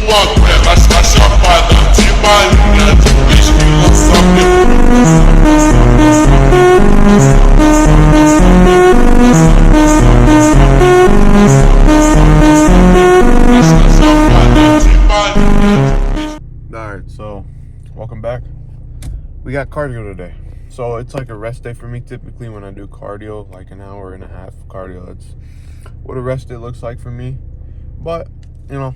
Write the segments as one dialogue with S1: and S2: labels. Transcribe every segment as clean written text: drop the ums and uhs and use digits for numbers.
S1: mas tá chapada de balinha, de
S2: Alright, so welcome back. We got cardio today. So it's like a rest day for me typically when I do cardio, like an hour and a half cardio. That's what a rest day looks like for me. But, you know,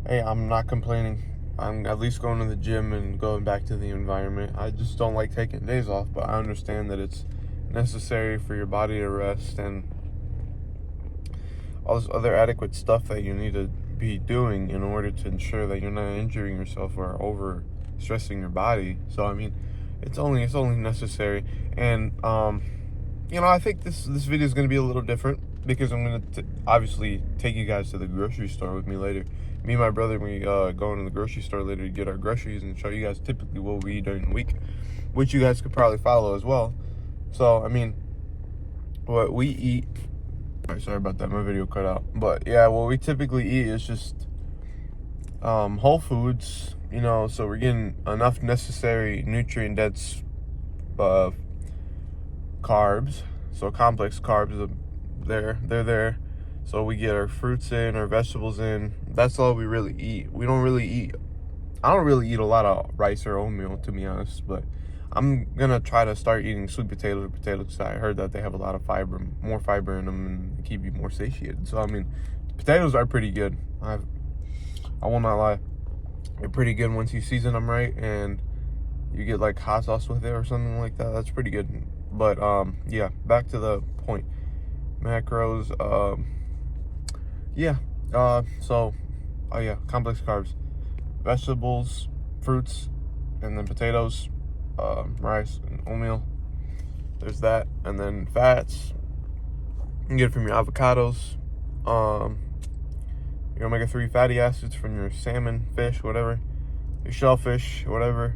S2: hey, I'm not complaining. I'm at least going to the gym and going back to the environment. I just don't like taking days off, but I understand that it's necessary for your body to rest and all this other adequate stuff that you need to be doing in order to ensure that you're not injuring yourself or over stressing your body. So I mean, it's only necessary. And you know, I think this video is going to be a little different because I'm going to obviously take you guys to the grocery store with me later. Me and my brother, we go to the grocery store later to get our groceries and show you guys typically what we eat during the week, which you guys could probably follow as well. So I mean, what we eat. Sorry about that, my video cut out. But yeah, what we typically eat is just whole foods, you know, so we're getting enough necessary nutrient dense carbs, so complex carbs, they're there. So we get our fruits in, our vegetables in. That's all we really eat. I don't really eat a lot of rice or oatmeal, to be honest, but I'm gonna try to start eating sweet potatoes. I heard that they have a lot of fiber, more fiber in them, and keep you more satiated. So I mean, potatoes are pretty good. I will not lie, they're pretty good once you season them right, and you get like hot sauce with it or something like that. That's pretty good. But yeah, back to the point. Macros. Complex carbs, vegetables, fruits, and then potatoes. Rice and oatmeal. There's that, and then fats. You can get it from your avocados, your omega-3 fatty acids from your salmon, fish, whatever, your shellfish, whatever,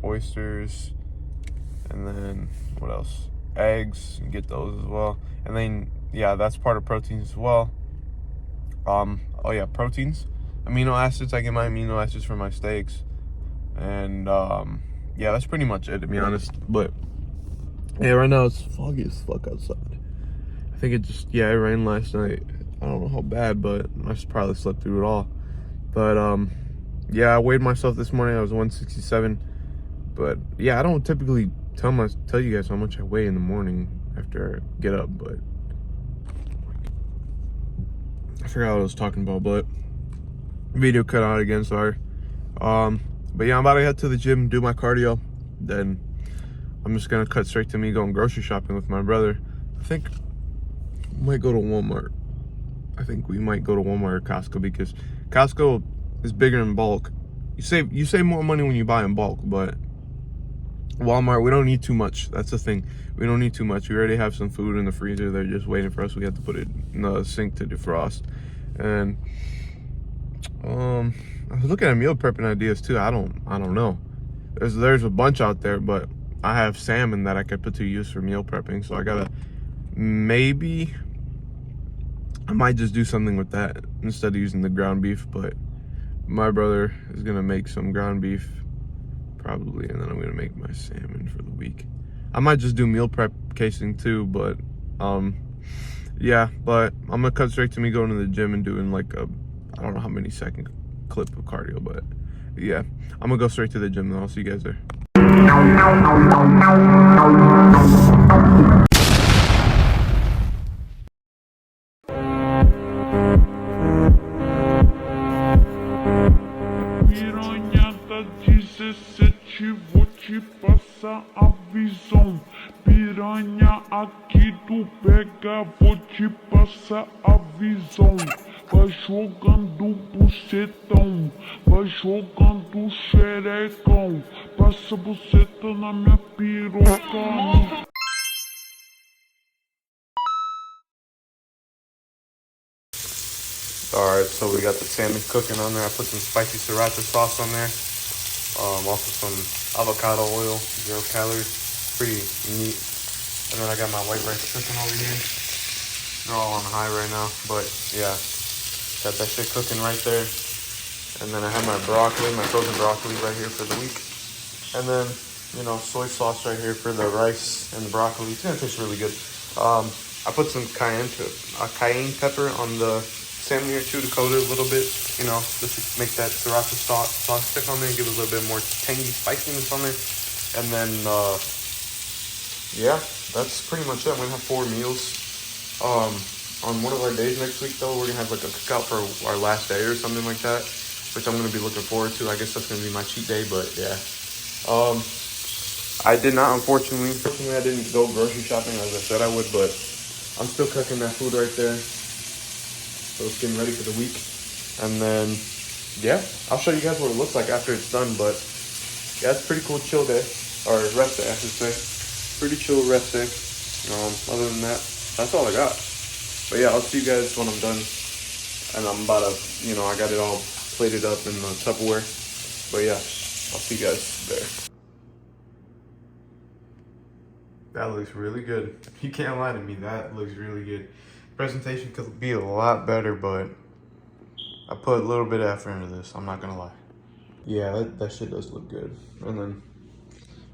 S2: oysters, and then what else? Eggs. You can get those as well, and then yeah, that's part of proteins as well. Proteins, amino acids. I get my amino acids from my steaks. And yeah, that's pretty much it, to be honest. But yeah, right now it's foggy as fuck outside. I think it rained last night. I don't know how bad, but I just probably slept through it all. But yeah, I weighed myself this morning. I was 167. But yeah, I don't typically tell you guys how much I weigh in the morning after I get up. But I forgot what I was talking about. But video cut out again. Sorry. But yeah, I'm about to head to the gym, do my cardio. Then I'm just gonna cut straight to me going grocery shopping with my brother. I think we might go to Walmart. I think we might go to Walmart or Costco, because Costco is bigger in bulk. You save more money when you buy in bulk, but Walmart, we don't need too much. That's the thing. We don't need too much. We already have some food in the freezer. They're just waiting for us. We have to put it in the sink to defrost. And I was looking at meal prepping ideas too. I don't know. There's a bunch out there, but I have salmon that I could put to use for meal prepping. So I might just do something with that instead of using the ground beef. But my brother is gonna make some ground beef probably, and then I'm gonna make my salmon for the week. I might just do meal prep casing too, but yeah. But I'm gonna cut straight to me going to the gym and doing like I don't know how many second clip of cardio, but yeah, I'm gonna go straight to the gym though. I'll see you guys there.
S1: Piranhada 17, vou te passar a visão. Piranha aqui do pega, vou te passar a visão. Vai jogando bucetão, vai jogando xerecão. Passa buceta na minha piroca.
S2: Alright, so we got the salmon cooking on there. I put some spicy sriracha sauce on there. Also some avocado oil, 0 calories. Pretty neat. And then I got my white rice cooking over here. They're all on high right now, but yeah. Got that shit cooking right there. And then I have my broccoli, my frozen broccoli right here for the week. And then, you know, soy sauce right here for the rice and the broccoli. It's gonna taste really good. I put some cayenne pepper on the salmon here too to coat it a little bit, you know, just to make that sriracha sauce stick on there and give it a little bit more tangy spiciness on there. And then, yeah, that's pretty much it. I'm gonna have 4 meals. On one of our days next week though, we're gonna have like a cookout for our last day or something like that, which I'm gonna be looking forward to. I guess that's gonna be my cheat day, but yeah. I did not, unfortunately, I didn't go grocery shopping as I said I would, but I'm still cooking that food right there. So it's getting ready for the week. And then, yeah, I'll show you guys what it looks like after it's done, but yeah, it's a pretty cool chill day, or rest day, I should say. Pretty chill rest day. Other than that, that's all I got. But yeah, I'll see you guys when I'm done. And I'm about to, you know, I got it all plated up in the Tupperware. But yeah, I'll see you guys there. That looks really good. You can't lie to me, that looks really good. Presentation could be a lot better, but I put a little bit of effort into this, I'm not gonna lie. Yeah, that shit does look good. And then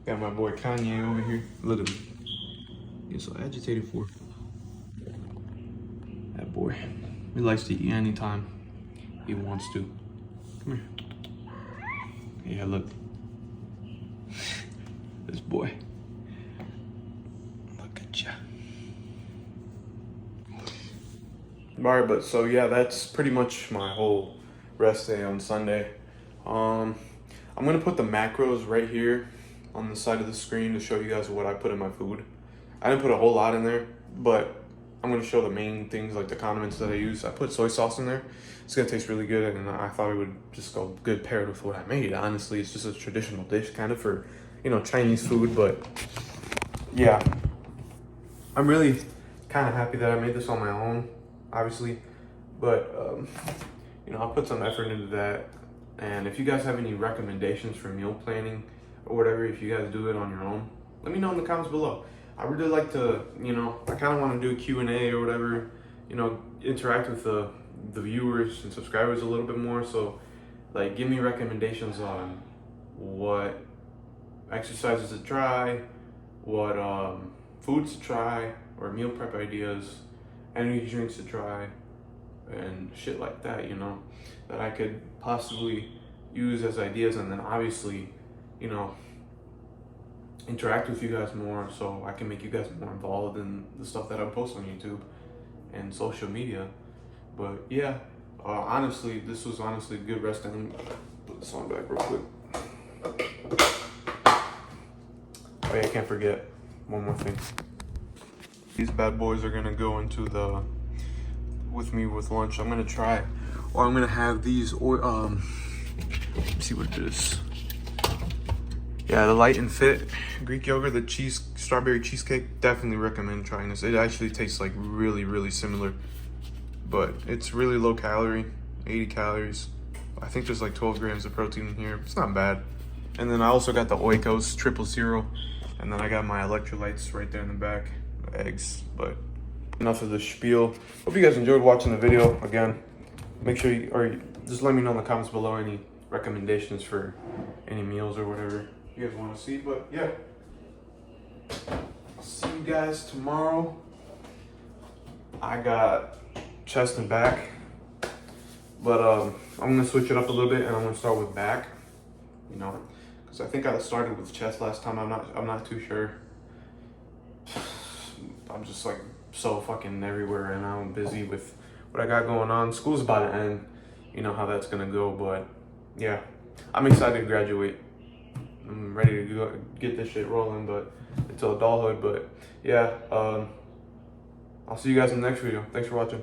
S2: got my boy Kanye over here. Look at him. He's so agitated for. That boy. He likes to eat anytime he wants to. Come here. Yeah, look. This boy. Look at ya. Alright, but so yeah, that's pretty much my whole rest day on Sunday. I'm gonna put the macros right here on the side of the screen to show you guys what I put in my food. I didn't put a whole lot in there, but I'm gonna show the main things like the condiments that I use. I put soy sauce in there. It's gonna taste really good, and I thought it would just go good paired with what I made. Honestly, it's just a traditional dish kind of for, you know, Chinese food, but yeah. I'm really kind of happy that I made this on my own, obviously, but you know, I'll put some effort into that. And if you guys have any recommendations for meal planning or whatever, if you guys do it on your own, let me know in the comments below. I really like to, you know, I kind of want to do a Q&A or whatever, you know, interact with the viewers and subscribers a little bit more. So, like, give me recommendations on what exercises to try, what foods to try, or meal prep ideas, energy drinks to try, and shit like that, you know, that I could possibly use as ideas. And then obviously, you know, interact with you guys more so I can make you guys more involved in the stuff that I post on YouTube and social media. But yeah, honestly, this was honestly a good rest day. Let me put this on back real quick. Oh yeah, I can't forget one more thing. These bad boys are gonna go into with me with lunch. I'm gonna try, or I'm gonna have these, or let's see what it is. Yeah, the Light and Fit Greek yogurt, the strawberry cheesecake. Definitely recommend trying this. It actually tastes like really similar, but it's really low calorie, 80 calories. I think there's like 12 grams of protein in here. It's not bad. And then I also got the Oikos 000, and then I got my electrolytes right there in the back, eggs. But enough of the spiel. Hope you guys enjoyed watching the video. Again, make sure just let me know in the comments below any recommendations for any meals or whatever you guys want to see. But yeah, I'll see you guys tomorrow. I got chest and back, but I'm gonna switch it up a little bit, and I'm gonna start with back, you know, because I think I started with chest last time. I'm not too sure. I'm just like so fucking everywhere, and I'm busy with what I got going on. School's about to end, you know how that's gonna go. But yeah, I'm excited to graduate. I'm ready to go get this shit rolling, but until adulthood. But yeah, I'll see you guys in the next video. Thanks for watching.